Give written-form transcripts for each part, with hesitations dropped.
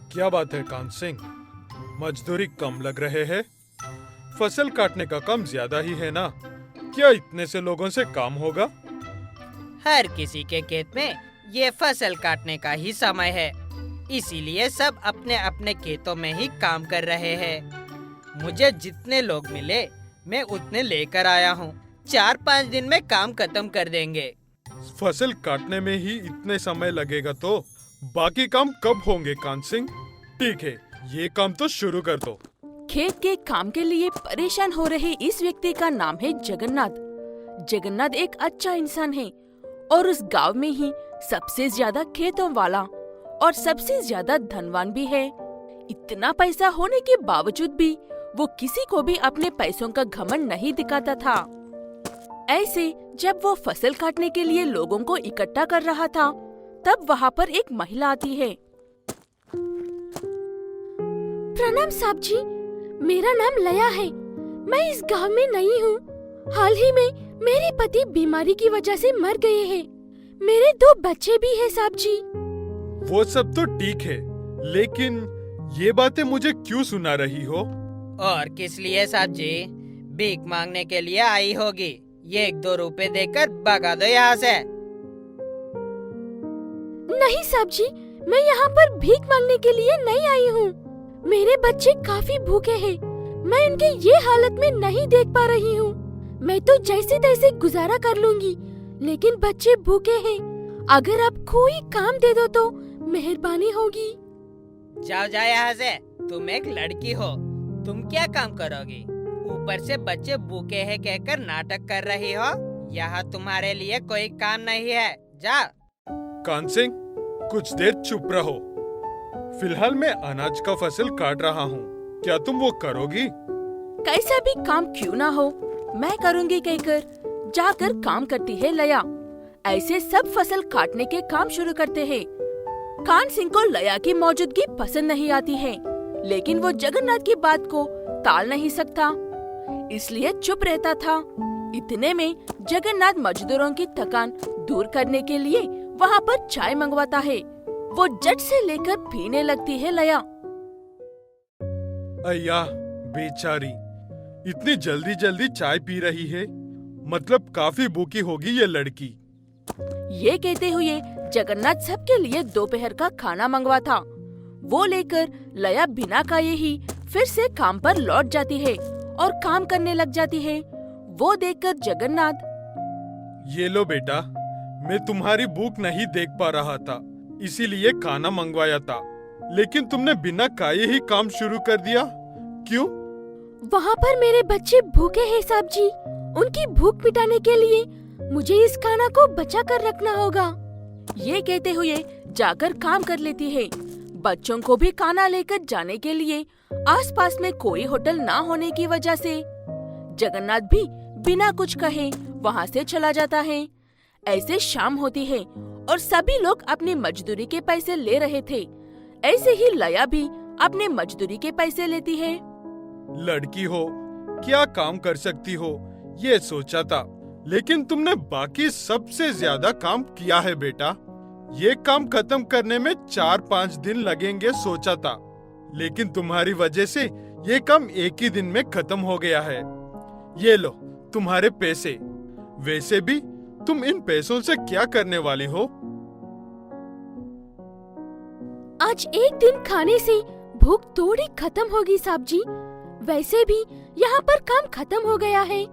क्या बात है कान सिंह, मजदूरी कम लग रहे हैं? फसल काटने का काम ज्यादा ही है ना? क्या इतने से लोगों से काम होगा? हर किसी के खेत में ये फसल काटने का ही समय है, इसीलिए सब अपने अपने खेतों में ही काम कर रहे हैं। मुझे जितने लोग मिले मैं उतने लेकर आया हूँ। 4-5 दिन में काम खत्म कर देंगे। फसल काटने में ही इतने समय लगेगा तो बाकी काम कब होंगे कान सिंह? ठीक है, ये काम तो शुरू कर दो। खेत के काम के लिए परेशान हो रहे इस व्यक्ति का नाम है जगन्नाथ। जगन्नाथ एक अच्छा इंसान है और उस गांव में ही सबसे ज्यादा खेतों वाला और सबसे ज्यादा धनवान भी है। इतना पैसा होने के बावजूद भी वो किसी को भी अपने पैसों का घमंड नहीं दिखाता था। ऐसे जब वो फसल काटने के लिए लोगों को इकट्ठा कर रहा था, तब वहाँ पर एक महिला आती है। प्रणाम साहब जी, मेरा नाम लया है। मैं इस गांव में नई हूँ। हाल ही में मेरे पति बीमारी की वजह से मर गए हैं। मेरे 2 बच्चे भी हैं साहब जी। वो सब तो ठीक है, लेकिन ये बातें मुझे क्यों सुना रही हो? और किस लिए साहब जी? भीख मांगने के लिए आई होगी। ये 1-2 रुपए देकर भगा दो यहाँ से। नहीं साहब जी, मैं यहाँ पर भीख मांगने के लिए नहीं आई हूँ। मेरे बच्चे काफी भूखे हैं। मैं उनके ये हालत में नहीं देख पा रही हूँ। मैं तो जैसे तैसे गुजारा कर लूंगी, लेकिन बच्चे भूखे हैं। अगर आप कोई काम दे दो तो मेहरबानी होगी। जाओ जाओ यहाँ से। तुम एक लड़की हो, तुम क्या काम करोगी? ऊपर से बच्चे भूखे हैं कहकर नाटक कर रही हो। यहाँ तुम्हारे लिए कोई काम नहीं है, जाओ। कान सिंह, कुछ देर चुप रहो। फिलहाल मैं अनाज का फसल काट रहा हूँ, क्या तुम वो करोगी? कैसा भी काम क्यों ना हो, मैं करूँगी कहकर जाकर काम करती है लया। ऐसे सब फसल काटने के काम शुरू करते हैं। कान सिंह को लया की मौजूदगी पसंद नहीं आती है, लेकिन वो जगन्नाथ की बात को टाल नहीं सकता, इसलिए चुप रहता था। इतने में जगन्नाथ मजदूरों की थकान दूर करने के लिए वहाँ पर चाय मंगवाता है। वो झट से लेकर पीने लगती है लया। अय्या बेचारी, इतनी जल्दी जल्दी चाय पी रही है, मतलब काफी भूखी होगी ये लड़की। ये कहते हुए जगन्नाथ सबके लिए दोपहर का खाना मंगवाता। वो लेकर लया बिना खाए ही फिर से काम पर लौट जाती है और काम करने लग जाती है। वो देखकर जगन्नाथ, ये लो बेटा, मैं तुम्हारी भूख नहीं देख पा रहा था, इसीलिए खाना मंगवाया था, लेकिन तुमने बिना खाए ही काम शुरू कर दिया, क्यों? वहाँ पर मेरे बच्चे भूखे हैं साहब जी। उनकी भूख मिटाने के लिए मुझे इस खाना को बचा कर रखना होगा। ये कहते हुए जाकर काम कर लेती है। बच्चों को भी खाना लेकर जाने के लिए आसपास में कोई होटल ना होने की वजह से जगन्नाथ भी बिना कुछ कहे वहाँ से चला जाता है। ऐसे शाम होती है और सभी लोग अपनी मजदूरी के पैसे ले रहे थे। ऐसे ही लया भी अपने मजदूरी के पैसे लेती है। लड़की हो, क्या काम कर सकती हो ये सोचा था, लेकिन तुमने बाकी सबसे ज्यादा काम किया है बेटा। ये काम खत्म करने में 4-5 दिन लगेंगे सोचा था, लेकिन तुम्हारी वजह से ये काम एक ही दिन में खत्म हो गया है। ये लो तुम्हारे पैसे। वैसे भी तुम इन पैसों से क्या करने वाली हो? आज एक दिन खाने से भूख थोड़ी खत्म होगी साहब जी। वैसे भी यहाँ पर काम खत्म हो गया है।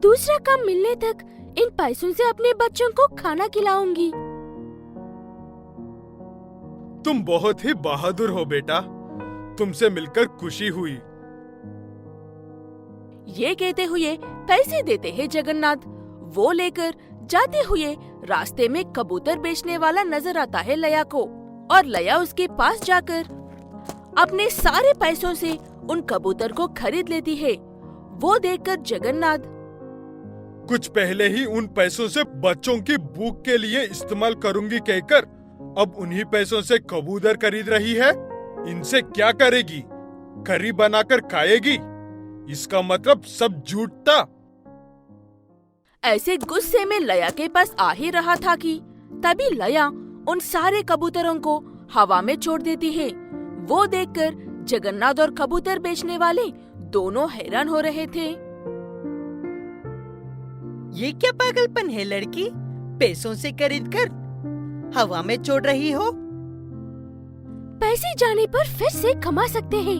दूसरा काम मिलने तक इन पैसों से अपने बच्चों को खाना खिलाऊंगी। तुम बहुत ही बहादुर हो बेटा, तुमसे मिलकर खुशी हुई। ये कहते हुए पैसे देते हैं जगन्नाथ। वो लेकर जाते हुए रास्ते में कबूतर बेचने वाला नजर आता है लया को, और लया उसके पास जाकर अपने सारे पैसों से उन कबूतर को खरीद लेती है। वो देखकर जगन्नाथ, कुछ पहले ही उन पैसों से बच्चों की भूख के लिए इस्तेमाल करूंगी कहकर अब उन्हीं पैसों से कबूतर खरीद रही है। इनसे क्या करेगी? करी बनाकर खाएगी? इसका मतलब सब झूठ था। ऐसे गुस्से में लया के पास आ ही रहा था कि तभी लया उन सारे कबूतरों को हवा में छोड़ देती है। वो देखकर जगन्नाथ और कबूतर बेचने वाले दोनों हैरान हो रहे थे। ये क्या पागलपन है लड़की, पैसों से खरीद कर हवा में छोड़ रही हो। पैसे जाने पर फिर से कमा सकते हैं,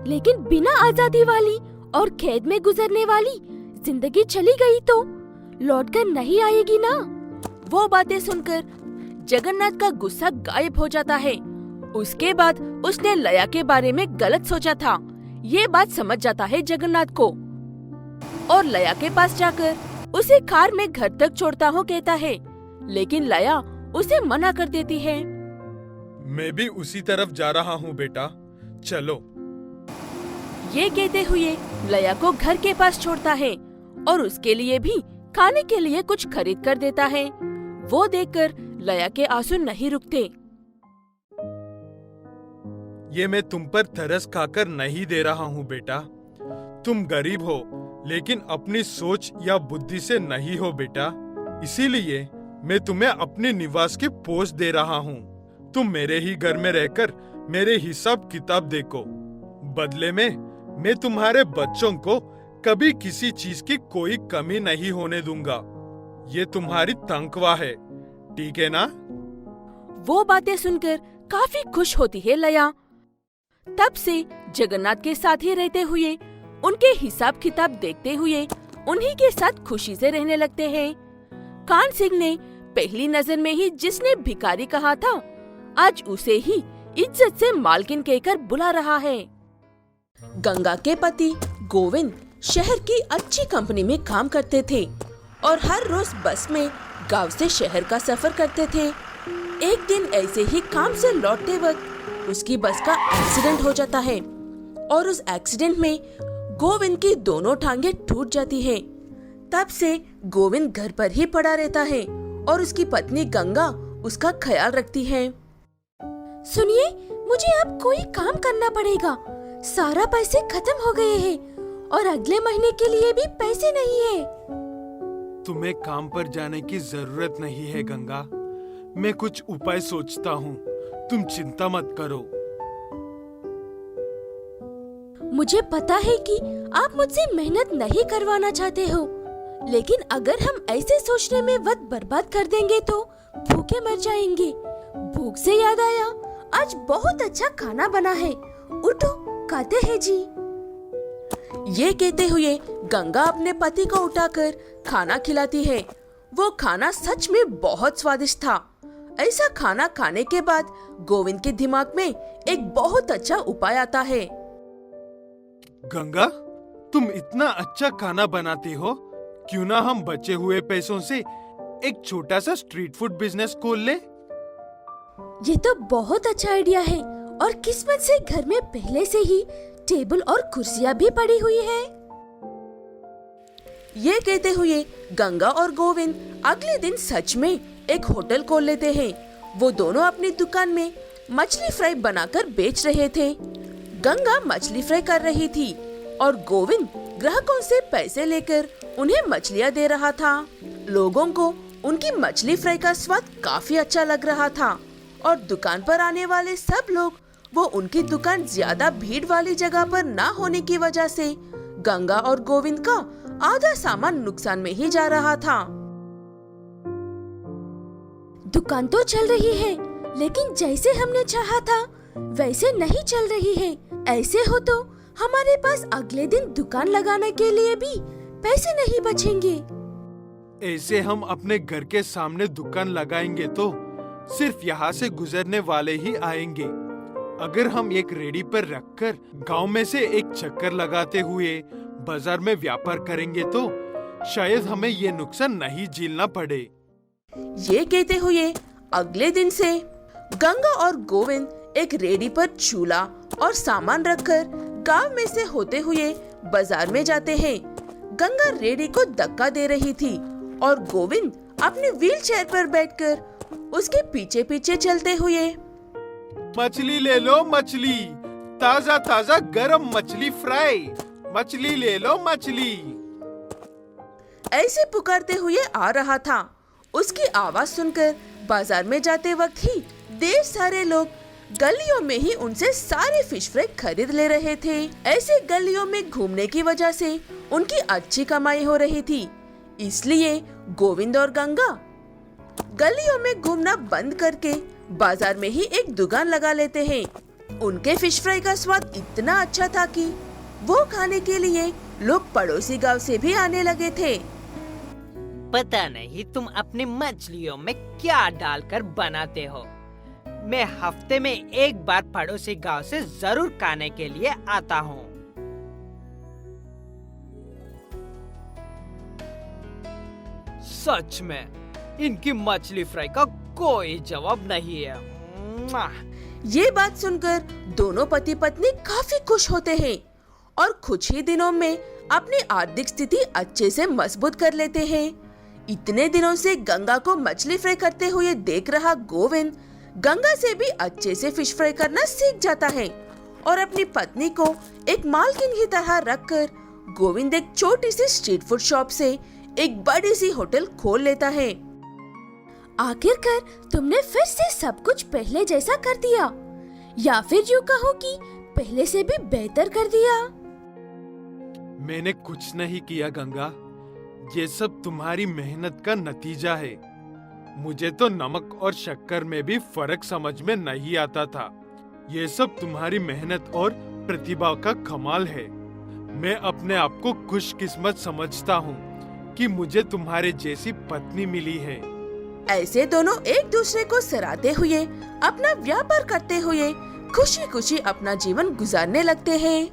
लेकिन बिना आजादी वाली और कैद में गुजरने वाली जिंदगी चली गई तो लौटकर नहीं आएगी ना। वो बातें सुनकर जगन्नाथ का गुस्सा गायब हो जाता है। उसके बाद उसने लया के बारे में गलत सोचा था, ये बात समझ जाता है जगन्नाथ को और लया के पास जाकर उसे कार में घर तक छोड़ता हो कहता है, लेकिन लया उसे मना कर देती है। मैं भी उसी तरफ जा रहा हूँ बेटा, चलो। ये कहते हुए लया को घर के पास छोड़ता है और उसके लिए भी खाने के लिए कुछ खरीद कर देता है। वो देखकर लया के आंसू नहीं रुकते। ये मैं तुम पर तरस खाकर नहीं दे रहा हूँ बेटा। तुम गरीब हो, लेकिन अपनी सोच या बुद्धि से नहीं हो बेटा। इसीलिए मैं तुम्हें अपने निवास की पोस्ट दे रहा हूँ। तुम मेरे ही घर में रहकर मेरे हिसाब किताब देखो। बदले में मैं तुम्हारे बच्चों को कभी किसी चीज की कोई कमी नहीं होने दूंगा। ये तुम्हारी तनख्वाह है, ठीक है ना? वो बातें सुनकर काफी खुश होती है लया। तब से जगन्नाथ के साथ ही रहते हुए, उनके हिसाब किताब देखते हुए उन्हीं के साथ खुशी से रहने लगते हैं। कान सिंह ने पहली नजर में ही जिसने भिखारी कहा था, आज उसे ही इज्जत से मालकिन कहकर बुला रहा है। गंगा के पति गोविंद शहर की अच्छी कंपनी में काम करते थे और हर रोज बस में गांव से शहर का सफर करते थे। एक दिन ऐसे ही काम से लौटते वक्त उसकी बस का एक्सीडेंट हो जाता है और उस एक्सीडेंट में गोविंद की दोनों टांगे टूट जाती है। तब से गोविंद घर पर ही पड़ा रहता है और उसकी पत्नी गंगा उसका ख्याल रखती है। सुनिए, मुझे अब कोई काम करना पड़ेगा। सारा पैसे खत्म हो गए हैं और अगले महीने के लिए भी पैसे नहीं है। तुम्हें काम पर जाने की जरूरत नहीं है गंगा। मैं कुछ उपाय सोचता हूँ, तुम चिंता मत करो। मुझे पता है कि आप मुझसे मेहनत नहीं करवाना चाहते हो, लेकिन अगर हम ऐसे सोचने में वक्त बर्बाद कर देंगे तो भूखे मर जाएंगे। भूख से याद आया, आज बहुत अच्छा खाना बना है, उठो खाते हैं जी। ये कहते हुए गंगा अपने पति को उठाकर खाना खिलाती है। वो खाना सच में बहुत स्वादिष्ट था। ऐसा खाना खाने के बाद गोविंद के दिमाग में एक बहुत अच्छा उपाय आता है। गंगा, तुम इतना अच्छा खाना बनाती हो, क्यों ना हम बचे हुए पैसों से एक छोटा सा स्ट्रीट फूड बिजनेस खोल ले? ये तो बहुत अच्छा आइडिया है और किस्मत से घर में पहले से ही टेबल और कुर्सियां भी पड़ी हुई है। ये कहते हुए गंगा और गोविंद अगले दिन सच में एक होटल खोल लेते हैं। वो दोनों अपनी दुकान में मछली फ्राई बनाकर बेच रहे थे। गंगा मछली फ्राई कर रही थी और गोविंद ग्राहकों से पैसे लेकर उन्हें मछलियां दे रहा था। लोगों को उनकी मछली फ्राई का स्वाद काफी अच्छा लग रहा था और दुकान पर आने वाले सब लोग, वो उनकी दुकान ज्यादा भीड़ वाली जगह पर ना होने की वजह से गंगा और गोविंद का आधा सामान नुकसान में ही जा रहा था। दुकान तो चल रही है, लेकिन जैसे हमने चाहा था वैसे नहीं चल रही है। ऐसे हो तो हमारे पास अगले दिन दुकान लगाने के लिए भी पैसे नहीं बचेंगे। ऐसे हम अपने घर के सामने दुकान लगाएंगे तो सिर्फ यहाँ से गुजरने वाले ही आएंगे। अगर हम एक रेडी पर रखकर गांव में से एक चक्कर लगाते हुए बाजार में व्यापार करेंगे तो शायद हमें ये नुकसान नहीं झेलना पड़े। ये कहते हुए अगले दिन से गंगा और गोविंद एक रेडी पर चूल्हा और सामान रखकर गांव में से होते हुए बाजार में जाते हैं। गंगा रेडी को धक्का दे रही थी और गोविंद अपने व्हील चेयर पर बैठकर उसके पीछे पीछे चलते हुए, मछली ले लो मछली, ताजा ताजा गरम मछली फ्राई, मछली ले लो मछली, ऐसे पुकारते हुए आ रहा था। उसकी आवाज सुनकर बाजार में जाते वक्त ही ढेर सारे लोग गलियों में ही उनसे सारे फिश फ्राई खरीद ले रहे थे। ऐसे गलियों में घूमने की वजह से उनकी अच्छी कमाई हो रही थी, इसलिए गोविंद और गंगा गलियों में घूमना बंद करके बाजार में ही एक दुकान लगा लेते हैं। उनके फिश फ्राई का स्वाद इतना अच्छा था कि वो खाने के लिए लोग पड़ोसी गांव से भी आने लगे थे। पता नहीं तुम अपनी मछलियों में क्या डालकर बनाते हो। मैं हफ्ते में एक बार पड़ोसी गांव से जरूर खाने के लिए आता हूँ। सच में इनकी मछली फ्राई का कोई जवाब नहीं है। ये बात सुनकर दोनों पति पत्नी काफी खुश होते हैं और कुछ ही दिनों में अपनी आर्थिक स्थिति अच्छे से मजबूत कर लेते हैं। इतने दिनों से गंगा को मछली फ्राई करते हुए देख रहा गोविंद गंगा से भी अच्छे से फिश फ्राई करना सीख जाता है और अपनी पत्नी को एक मालकिन की तरह रखकर गोविंद एक छोटी सी स्ट्रीट फूड शॉप से एक बड़ी सी होटल खोल लेता है। आखिरकार तुमने फिर से सब कुछ पहले जैसा कर दिया, या फिर यूँ कहो कि पहले से भी बेहतर कर दिया। मैंने कुछ नहीं किया गंगा, ये सब तुम्हारी मेहनत का नतीजा है। मुझे तो नमक और शक्कर में भी फर्क समझ में नहीं आता था। ये सब तुम्हारी मेहनत और प्रतिभा का कमाल है। मैं अपने आप को खुशकिस्मत समझता हूँ कि मुझे तुम्हारे जैसी पत्नी मिली है। ऐसे दोनों एक दूसरे को सराहते हुए अपना व्यापार करते हुए खुशी खुशी अपना जीवन गुजारने लगते हैं।